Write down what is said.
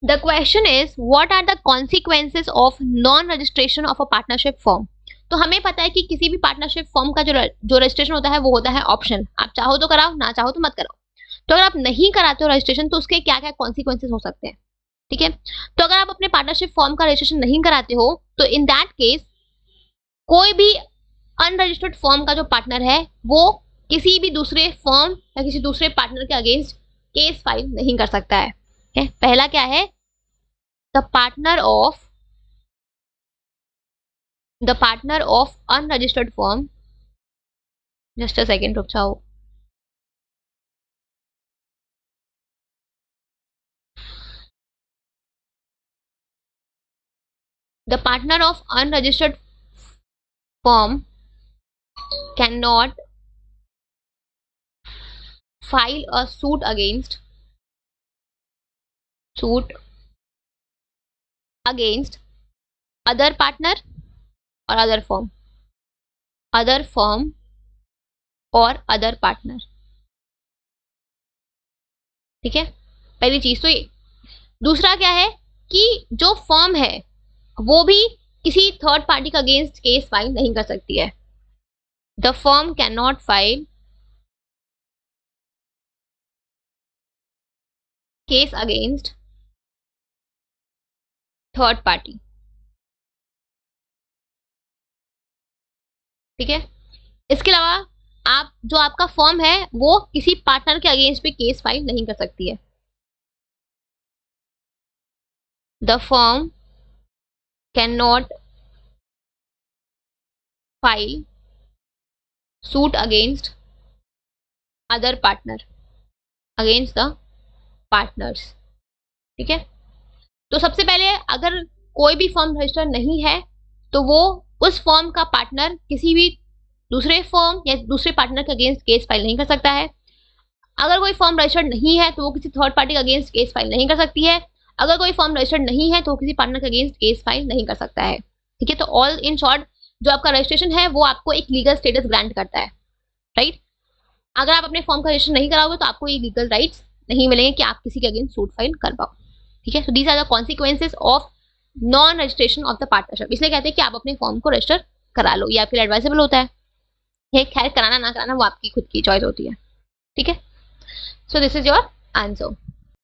The question is what are the consequences of non registration of a partnership firm. तो हमें पता है कि किसी भी पार्टनरशिप फॉर्म का जो रजिस्ट्रेशन होता है वो होता है ऑप्शनल, आप चाहो तो कराओ, ना चाहो तो मत कराओ। तो अगर आप नहीं कराते हो रजिस्ट्रेशन तो उसके क्या क्या कॉन्सिक्वेंसेस हो सकते हैं, ठीक है। तो अगर आप अपने पार्टनरशिप फॉर्म का रजिस्ट्रेशन नहीं कराते हो तो इन दैट केस कोई भी अनरजिस्टर्ड फॉर्म का जो पार्टनर है वो किसी भी दूसरे फॉर्म या किसी दूसरे पार्टनर के अगेंस्ट केस फाइल नहीं कर सकता है। पहला क्या है, the partner of unregistered form, just a second रुक जाओ, the partner of unregistered form can not file a suit against other partner or other firm और अदर पार्टनर, ठीक है। पहली चीज तो ये। दूसरा क्या है कि जो फर्म है वो भी किसी थर्ड पार्टी का अगेंस्ट केस फाइल नहीं कर सकती है। The firm can not file case against third party, ठीक है। इसके अलावा आप जो आपका फर्म है वो किसी पार्टनर के अगेंस्ट भी केस फाइल नहीं कर सकती है। The firm can not file suit against other partner against the partners, ठीक है। तो सबसे पहले अगर कोई भी फर्म रजिस्टर नहीं है तो वो उस फर्म का पार्टनर किसी भी दूसरे फर्म या दूसरे पार्टनर के अगेंस्ट केस फाइल नहीं कर सकता है। अगर कोई फर्म रजिस्टर्ड नहीं है तो वो किसी थर्ड पार्टी के अगेंस्ट केस फाइल नहीं कर सकती है। अगर कोई फर्म रजिस्टर्ड नहीं है तो वो किसी पार्टनर के अगेंस्ट केस फाइल नहीं कर सकता है, ठीक है। तो ऑल इन शॉर्ट जो आपका रजिस्ट्रेशन है वो आपको एक लीगल स्टेटस ग्रांट करता है, राइट। अगर आप अपने फर्म का रजिस्ट्रेशन नहीं कराओगे तो आपको ये लीगल राइट्स नहीं मिलेंगे कि आप किसी के अगेंस्ट सूट फाइल कर पाओ, ठीक है। So these are the consequences of non registration of the partnership. इसलिए कहते हैं कि आप अपने फॉर्म को रजिस्टर करा लो, ये आपके लिए एडवाइजेबल होता है। खैर कराना ना कराना वो आपकी खुद की चॉइस होती है, ठीक है। So this is your answer.